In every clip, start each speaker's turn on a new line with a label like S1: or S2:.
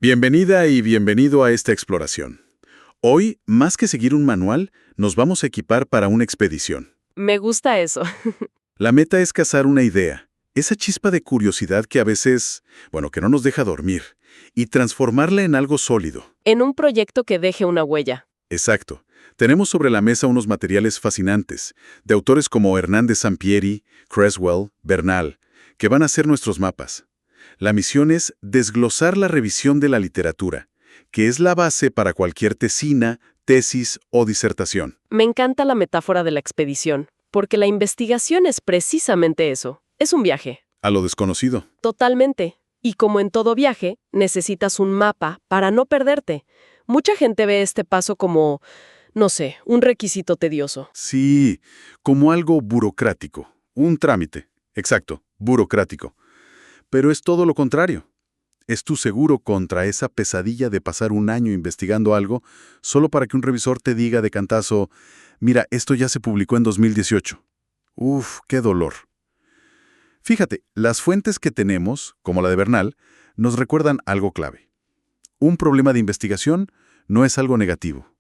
S1: Bienvenida y bienvenido a esta exploración. Hoy, más que seguir un manual, nos vamos a equipar para una expedición.
S2: Me gusta eso.
S1: La meta es cazar una idea, esa chispa de curiosidad que a veces, que no nos deja dormir, y transformarla en algo sólido.
S2: En un proyecto que deje una huella.
S1: Exacto. Tenemos sobre la mesa unos materiales fascinantes, de autores como Hernández Sampieri, Creswell, Bernal, que van a ser nuestros mapas. La misión es desglosar la revisión de la literatura, que es la base para cualquier tesina, tesis o disertación.
S2: Me encanta la metáfora de la expedición, porque la investigación es precisamente eso. Es un viaje.
S1: A lo desconocido.
S2: Totalmente. Y como en todo viaje, necesitas un mapa para no perderte. Mucha gente ve este paso como, no sé, un requisito tedioso.
S1: Sí, como algo burocrático. Un trámite. Exacto, burocrático. Pero es todo lo contrario. Es tu seguro contra esa pesadilla de pasar un año investigando algo solo para que un revisor te diga de cantazo, mira, esto ya se publicó en 2018. Uf, qué dolor. Fíjate, las fuentes que tenemos, como la de Bernal, nos recuerdan algo clave. Un problema de investigación no es algo negativo.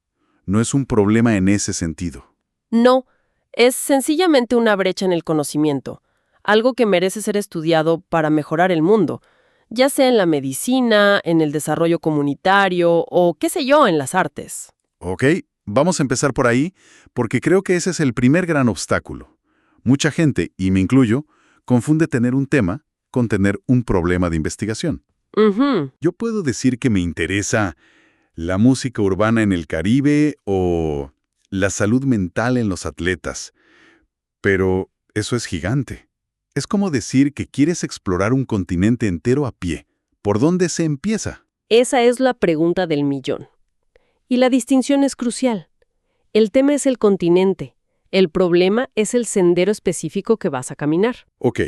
S1: No es un problema en ese sentido.
S2: No, es sencillamente una brecha en el conocimiento. Algo que merece ser estudiado para mejorar el mundo, ya sea en la medicina, en el desarrollo comunitario o, qué sé yo, en las artes.
S1: Ok, vamos a empezar por ahí, porque creo que ese es el primer gran obstáculo. Mucha gente, y me incluyo, confunde tener un tema con tener un problema de investigación.
S2: Ujú.
S1: Yo puedo decir que me interesa la música urbana en el Caribe o la salud mental en los atletas, pero eso es gigante. Es como decir que quieres explorar un continente entero a pie. ¿Por dónde se empieza?
S2: Esa es la pregunta del millón. Y la distinción es crucial. El tema es el continente. El problema es el sendero específico que vas a caminar.
S1: Ok,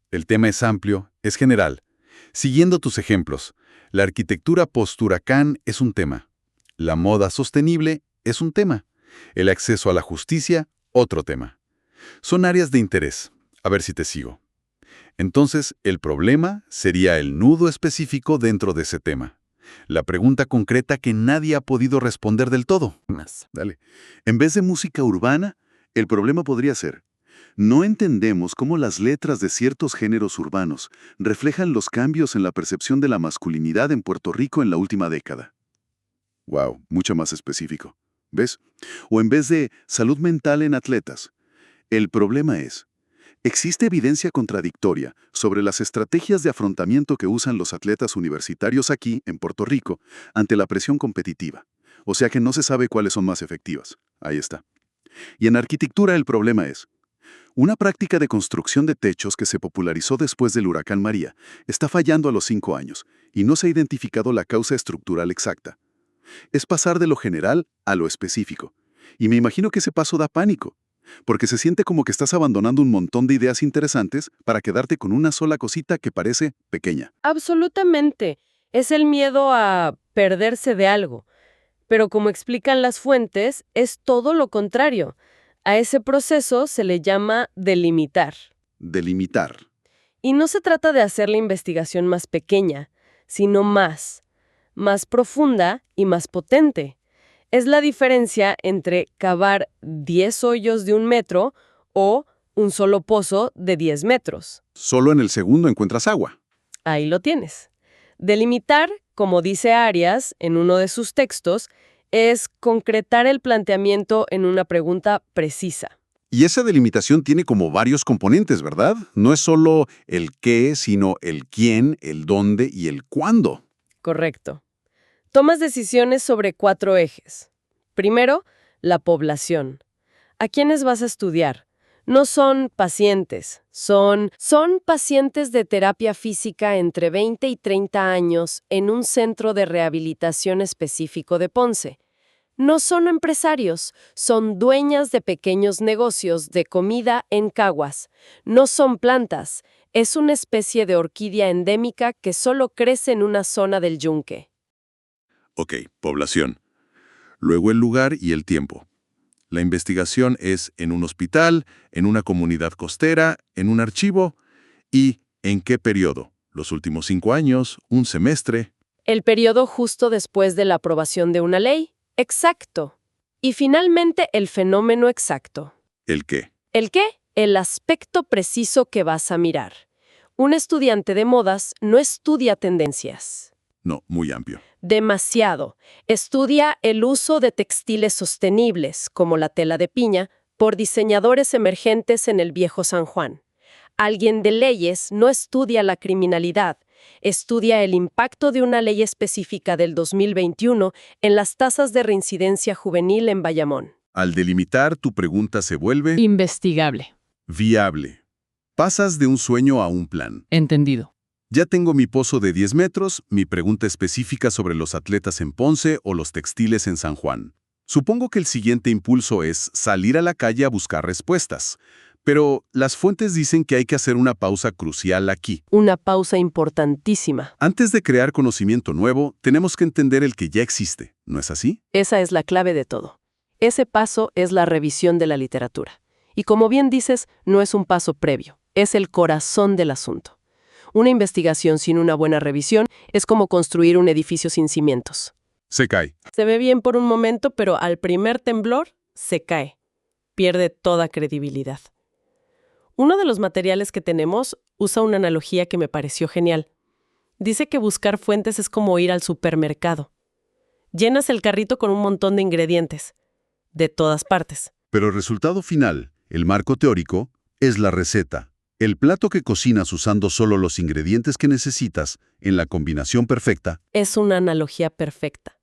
S1: el tema es amplio, es general. Siguiendo tus ejemplos, la arquitectura post-huracán es un tema. La moda sostenible es un tema. El acceso a la justicia, otro tema. Son áreas de interés. A ver si te sigo. Entonces, el problema sería el nudo específico dentro de ese tema. La pregunta concreta que nadie ha podido responder del todo. Dale. En vez de música urbana, el problema podría ser: no entendemos cómo las letras de ciertos géneros urbanos reflejan los cambios en la percepción de la masculinidad en Puerto Rico en la última década. Wow, mucho más específico. ¿Ves? O en vez de salud mental en atletas, el problema es: existe evidencia contradictoria sobre las estrategias de afrontamiento que usan los atletas universitarios aquí, en Puerto Rico, ante la presión competitiva. O sea que no se sabe cuáles son más efectivas. Ahí está. Y en arquitectura el problema es: una práctica de construcción de techos que se popularizó después del huracán María está fallando a los 5 años y no se ha identificado la causa estructural exacta. Es pasar de lo general a lo específico. Y me imagino que ese paso da pánico, porque se siente como que estás abandonando un montón de ideas interesantes para quedarte con una sola cosita que parece pequeña.
S2: Absolutamente. Es el miedo a perderse de algo. Pero como explican las fuentes, es todo lo contrario. A ese proceso se le llama delimitar.
S1: Delimitar.
S2: Y no se trata de hacer la investigación más pequeña, sino más profunda y más potente. Es la diferencia entre cavar 10 hoyos de 1 metro o un solo pozo de 10 metros.
S1: Solo en el segundo encuentras agua.
S2: Ahí lo tienes. Delimitar, como dice Arias en uno de sus textos, es concretar el planteamiento en una pregunta precisa.
S1: Y esa delimitación tiene como varios componentes, ¿verdad? No es solo el qué, sino el quién, el dónde y el cuándo.
S2: Correcto. Tomas decisiones sobre 4 ejes. Primero, la población. ¿A quiénes vas a estudiar? No son pacientes, son pacientes de terapia física entre 20 y 30 años en un centro de rehabilitación específico de Ponce. No son empresarios, son dueñas de pequeños negocios de comida en Caguas. No son plantas, es una especie de orquídea endémica que solo crece en una zona del yunque.
S1: Ok, población. Luego el lugar y el tiempo. La investigación es en un hospital, en una comunidad costera, en un archivo. ¿Y en qué periodo? ¿Los últimos 5 años? ¿Un semestre?
S2: El periodo justo después de la aprobación de una ley. Exacto. Y finalmente, el fenómeno exacto.
S1: ¿El qué?
S2: ¿El qué? El aspecto preciso que vas a mirar. Un estudiante de modas no estudia tendencias.
S1: No, muy amplio.
S2: Demasiado. Estudia el uso de textiles sostenibles, como la tela de piña, por diseñadores emergentes en el viejo San Juan. Alguien de leyes no estudia la criminalidad, estudia el impacto de una ley específica del 2021 en las tasas de reincidencia juvenil en Bayamón.
S1: Al delimitar, tu pregunta se vuelve
S3: Investigable.
S1: viable. Pasas de un sueño a un plan.
S3: Entendido.
S1: Ya tengo mi pozo de 10 metros, mi pregunta específica sobre los atletas en Ponce o los textiles en San Juan. Supongo que el siguiente impulso es salir a la calle a buscar respuestas. Pero las fuentes dicen que hay que hacer una pausa crucial aquí.
S2: Una pausa importantísima.
S1: Antes de crear conocimiento nuevo, tenemos que entender el que ya existe, ¿no es así?
S2: Esa es la clave de todo. Ese paso es la revisión de la literatura. Y como bien dices, no es un paso previo, es el corazón del asunto. Una investigación sin una buena revisión es como construir un edificio sin cimientos.
S1: Se cae.
S2: Se ve bien por un momento, pero al primer temblor se cae. Pierde toda credibilidad. Uno de los materiales que tenemos usa una analogía que me pareció genial. Dice que buscar fuentes es como ir al supermercado. Llenas el carrito con un montón de ingredientes, de todas partes.
S1: Pero el resultado final, el marco teórico, es la receta. El plato que cocinas usando solo los ingredientes que necesitas, en la combinación perfecta.
S2: Es una analogía perfecta.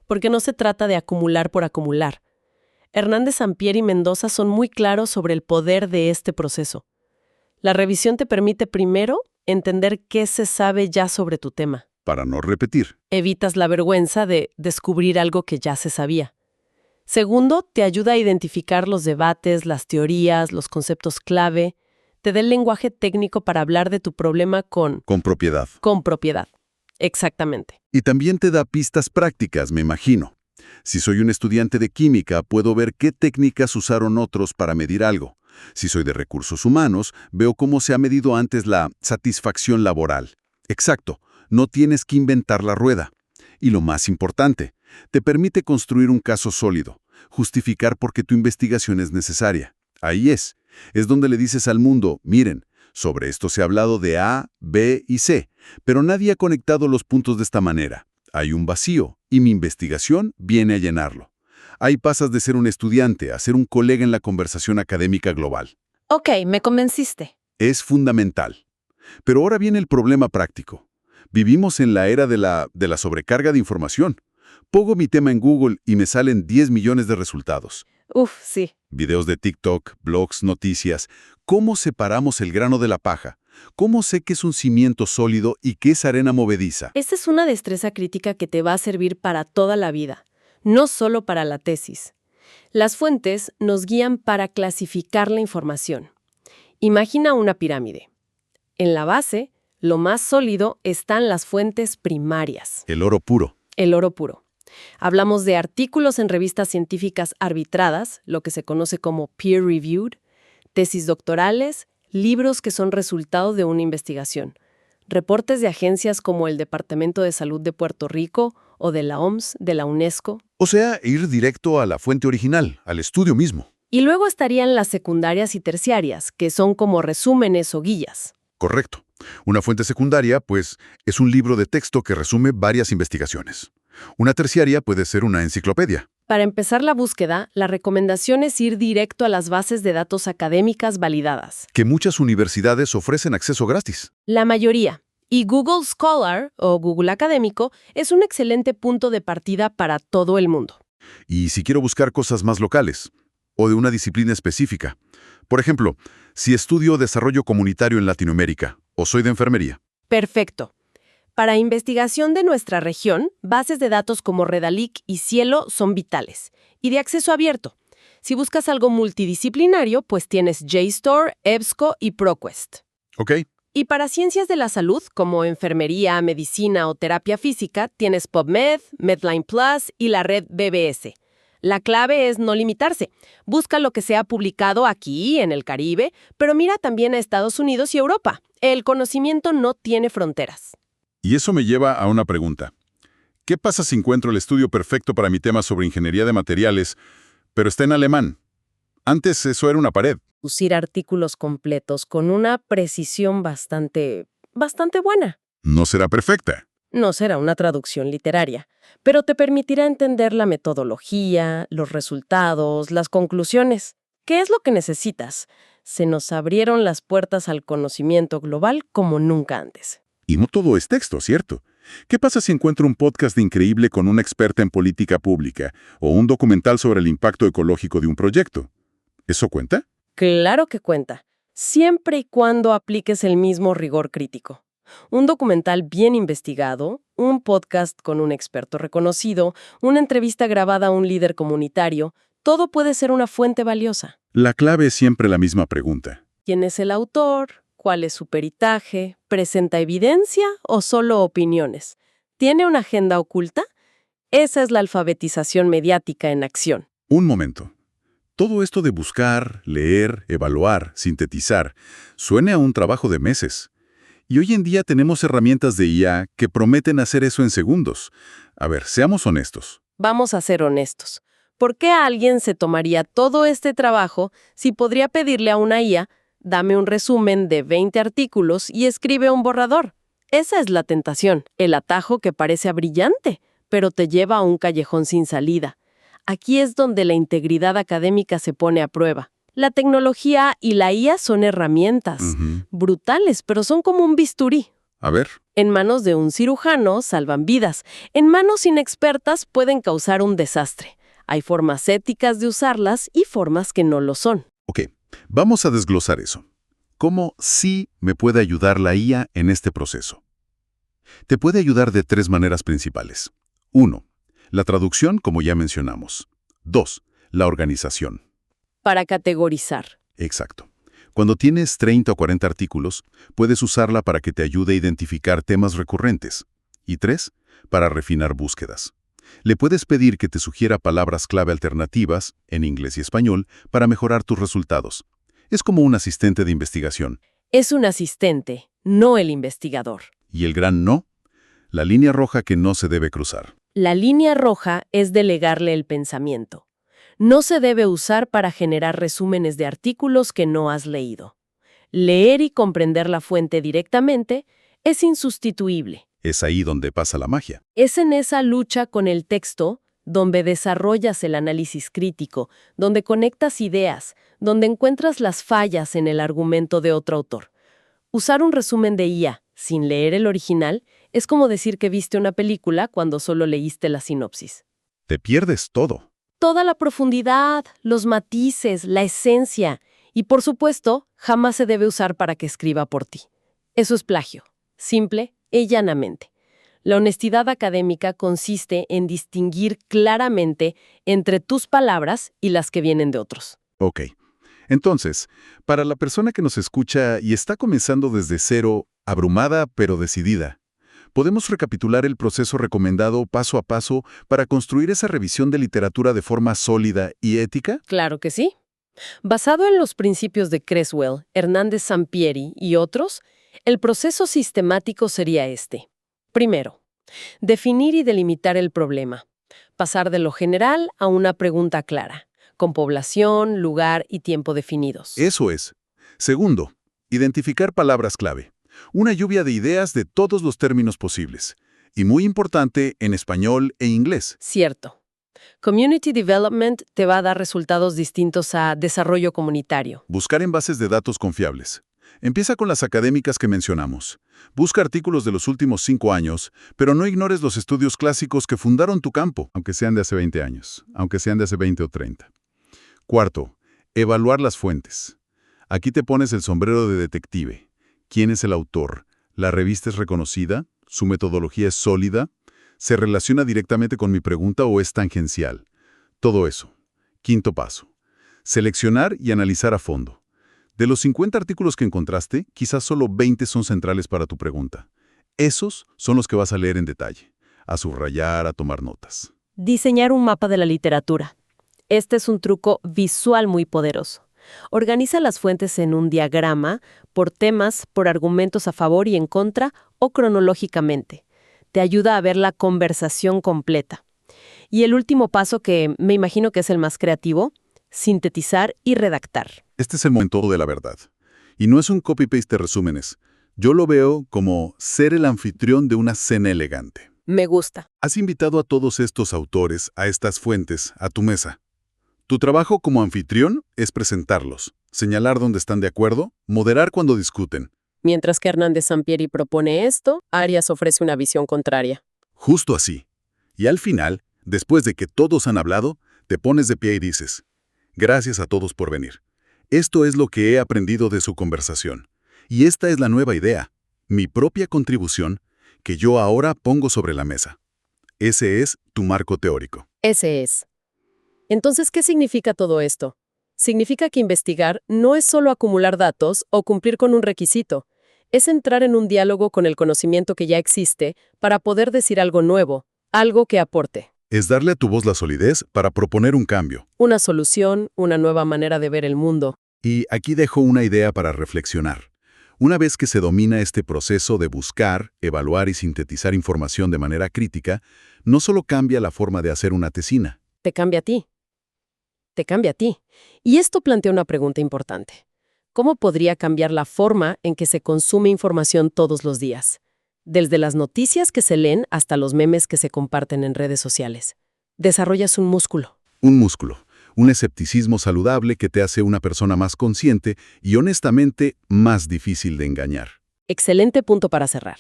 S2: Porque no se trata de acumular por acumular. Hernández Sampier y Mendoza son muy claros sobre el poder de este proceso. La revisión te permite primero entender qué se sabe ya sobre tu tema.
S1: Para no repetir.
S2: Evitas la vergüenza de descubrir algo que ya se sabía. Segundo, te ayuda a identificar los debates, las teorías, los conceptos clave. Te da el lenguaje técnico para hablar de tu problema con
S1: Propiedad.
S2: Con propiedad. Exactamente.
S1: Y también te da pistas prácticas, me imagino. Si soy un estudiante de química, puedo ver qué técnicas usaron otros para medir algo. Si soy de recursos humanos, veo cómo se ha medido antes la satisfacción laboral. Exacto, no tienes que inventar la rueda. Y lo más importante, te permite construir un caso sólido, justificar por qué tu investigación es necesaria. Ahí es donde le dices al mundo, miren, sobre esto se ha hablado de A, B y C, pero nadie ha conectado los puntos de esta manera. Hay un vacío, y mi investigación viene a llenarlo. Ahí pasas de ser un estudiante a ser un colega en la conversación académica global.
S3: Ok, me convenciste.
S1: Es fundamental. Pero ahora viene el problema práctico. Vivimos en la era de la sobrecarga de información. Pongo mi tema en Google y me salen 10 millones de resultados.
S2: Uf, sí.
S1: Videos de TikTok, blogs, noticias. ¿Cómo separamos el grano de la paja? ¿Cómo sé qué es un cimiento sólido y qué es arena movediza?
S2: Esta es una destreza crítica que te va a servir para toda la vida, no solo para la tesis. Las fuentes nos guían para clasificar la información. Imagina una pirámide. En la base, lo más sólido están las fuentes primarias.
S1: El oro puro.
S2: El oro puro. Hablamos de artículos en revistas científicas arbitradas, lo que se conoce como peer-reviewed, tesis doctorales, libros que son resultado de una investigación, reportes de agencias como el Departamento de Salud de Puerto Rico o de la OMS, de la UNESCO.
S1: O sea, ir directo a la fuente original, al estudio mismo.
S2: Y luego estarían las secundarias y terciarias, que son como resúmenes o guías.
S1: Correcto. Una fuente secundaria, pues, es un libro de texto que resume varias investigaciones. Una terciaria puede ser una enciclopedia.
S2: Para empezar la búsqueda, la recomendación es ir directo a las bases de datos académicas validadas.
S1: Que muchas universidades ofrecen acceso gratis.
S2: La mayoría. Y Google Scholar, o Google Académico, es un excelente punto de partida para todo el mundo.
S1: Y si quiero buscar cosas más locales, o de una disciplina específica. Por ejemplo, si estudio desarrollo comunitario en Latinoamérica, o soy de enfermería.
S2: Perfecto. Para investigación de nuestra región, bases de datos como Redalic y Cielo son vitales, y de acceso abierto. Si buscas algo multidisciplinario, pues tienes JSTOR, EBSCO y ProQuest.
S1: Ok.
S2: Y para ciencias de la salud, como enfermería, medicina o terapia física, tienes PubMed, Medline Plus y la red BBS. La clave es no limitarse. Busca lo que se ha publicado aquí, en el Caribe, pero mira también a Estados Unidos y Europa. El conocimiento no tiene fronteras.
S1: Y eso me lleva a una pregunta. ¿Qué pasa si encuentro el estudio perfecto para mi tema sobre ingeniería de materiales, pero está en alemán? Antes eso era una pared.
S2: Producir artículos completos con una precisión bastante buena.
S1: No será perfecta.
S2: No será una traducción literaria, pero te permitirá entender la metodología, los resultados, las conclusiones. ¿Qué es lo que necesitas? Se nos abrieron las puertas al conocimiento global como nunca antes.
S1: Y no todo es texto, ¿cierto? ¿Qué pasa si encuentro un podcast increíble con una experta en política pública o un documental sobre el impacto ecológico de un proyecto? ¿Eso cuenta?
S2: Claro que cuenta, siempre y cuando apliques el mismo rigor crítico. Un documental bien investigado, un podcast con un experto reconocido, una entrevista grabada a un líder comunitario, todo puede ser una fuente valiosa.
S1: La clave es siempre la misma pregunta.
S2: ¿Quién es el autor? ¿Cuál es su peritaje? ¿Presenta evidencia o solo opiniones? ¿Tiene una agenda oculta? Esa es la alfabetización mediática en acción.
S1: Un momento. Todo esto de buscar, leer, evaluar, sintetizar, suena a un trabajo de meses. Y hoy en día tenemos herramientas de IA que prometen hacer eso en segundos. A ver, seamos honestos.
S2: Vamos a ser honestos. ¿Por qué alguien se tomaría todo este trabajo si podría pedirle a una IA, dame un resumen de 20 artículos y escribe un borrador? Esa es la tentación, el atajo que parece brillante, pero te lleva a un callejón sin salida. Aquí es donde la integridad académica se pone a prueba. La tecnología y la IA son herramientas brutales, pero son como un bisturí.
S1: A ver.
S2: En manos de un cirujano salvan vidas. En manos inexpertas pueden causar un desastre. Hay formas éticas de usarlas y formas que no lo son.
S1: Ok, vamos a desglosar eso. ¿Cómo sí me puede ayudar la IA en este proceso? Te puede ayudar de 3 maneras principales. 1. La traducción, como ya mencionamos. 2. La organización.
S2: Para categorizar.
S1: Exacto. Cuando tienes 30 o 40 artículos, puedes usarla para que te ayude a identificar temas recurrentes. Y 3. Para refinar búsquedas. Le puedes pedir que te sugiera palabras clave alternativas, en inglés y español, para mejorar tus resultados. Es como un asistente de investigación.
S2: Es un asistente, no el investigador.
S1: Y el gran no, la línea roja que no se debe cruzar.
S2: La línea roja es delegarle el pensamiento. No se debe usar para generar resúmenes de artículos que no has leído. Leer y comprender la fuente directamente es insustituible.
S1: Es ahí donde pasa la magia.
S2: Es en esa lucha con el texto donde desarrollas el análisis crítico, donde conectas ideas, donde encuentras las fallas en el argumento de otro autor. Usar un resumen de IA sin leer el original es como decir que viste una película cuando solo leíste la sinopsis.
S1: Te pierdes todo.
S2: Toda la profundidad, los matices, la esencia. Y por supuesto, jamás se debe usar para que escriba por ti. Eso es plagio, simple y llanamente. La honestidad académica consiste en distinguir claramente entre tus palabras y las que vienen de otros.
S1: Ok. Entonces, para la persona que nos escucha y está comenzando desde cero, abrumada pero decidida, ¿podemos recapitular el proceso recomendado paso a paso para construir esa revisión de literatura de forma sólida y ética?
S2: Claro que sí. Basado en los principios de Creswell, Hernández Sampieri y otros, el proceso sistemático sería este. Primero, definir y delimitar el problema. Pasar de lo general a una pregunta clara, con población, lugar y tiempo definidos.
S1: Eso es. Segundo, identificar palabras clave. Una lluvia de ideas de todos los términos posibles. Y muy importante, en español e inglés.
S2: Cierto. Community Development te va a dar resultados distintos a desarrollo comunitario.
S1: Buscar en bases de datos confiables. Empieza con las académicas que mencionamos. Busca artículos de los últimos 5 años, pero no ignores los estudios clásicos que fundaron tu campo, aunque sean de hace 20 años, aunque sean de hace 20 o 30. Cuarto, evaluar las fuentes. Aquí te pones el sombrero de detective. ¿Quién es el autor? ¿La revista es reconocida? ¿Su metodología es sólida? ¿Se relaciona directamente con mi pregunta o es tangencial? Todo eso. Quinto paso. Seleccionar y analizar a fondo. De los 50 artículos que encontraste, quizás solo 20 son centrales para tu pregunta. Esos son los que vas a leer en detalle, a subrayar, a tomar notas.
S2: Diseñar un mapa de la literatura. Este es un truco visual muy poderoso. Organiza las fuentes en un diagrama, por temas, por argumentos a favor y en contra, o cronológicamente. Te ayuda a ver la conversación completa. Y el último paso, que me imagino que es el más creativo, sintetizar y redactar.
S1: Este es el momento de la verdad. Y no es un copy-paste de resúmenes. Yo lo veo como ser el anfitrión de una cena elegante.
S2: Me gusta.
S1: Has invitado a todos estos autores, a estas fuentes, a tu mesa. Tu trabajo como anfitrión es presentarlos, señalar dónde están de acuerdo, moderar cuando discuten.
S2: Mientras que Hernández Sampieri propone esto, Arias ofrece una visión contraria.
S1: Justo así. Y al final, después de que todos han hablado, te pones de pie y dices, gracias a todos por venir. Esto es lo que he aprendido de su conversación. Y esta es la nueva idea, mi propia contribución, que yo ahora pongo sobre la mesa. Ese es tu marco teórico.
S2: Ese es. Entonces, ¿qué significa todo esto? Significa que investigar no es solo acumular datos o cumplir con un requisito. Es entrar en un diálogo con el conocimiento que ya existe para poder decir algo nuevo, algo que aporte.
S1: Es darle a tu voz la solidez para proponer un cambio.
S2: Una solución, una nueva manera de ver el mundo.
S1: Y aquí dejo una idea para reflexionar. Una vez que se domina este proceso de buscar, evaluar y sintetizar información de manera crítica, no solo cambia la forma de hacer una tesina.
S2: Te cambia a ti. Te cambia a ti. Y esto plantea una pregunta importante. ¿Cómo podría cambiar la forma en que se consume información todos los días? Desde las noticias que se leen hasta los memes que se comparten en redes sociales. Desarrollas un músculo.
S1: Un músculo, un escepticismo saludable que te hace una persona más consciente y honestamente más difícil de engañar.
S2: Excelente punto para cerrar.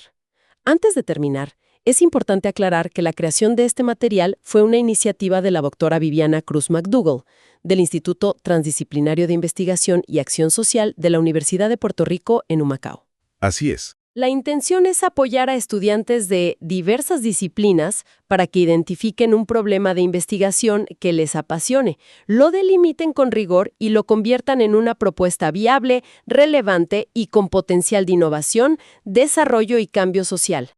S2: Antes de terminar, es importante aclarar que la creación de este material fue una iniciativa de la doctora Viviana Cruz McDougall, del Instituto Transdisciplinario de Investigación y Acción Social de la Universidad de Puerto Rico en Humacao.
S1: Así es.
S2: La intención es apoyar a estudiantes de diversas disciplinas para que identifiquen un problema de investigación que les apasione, lo delimiten con rigor y lo conviertan en una propuesta viable, relevante y con potencial de innovación, desarrollo y cambio social.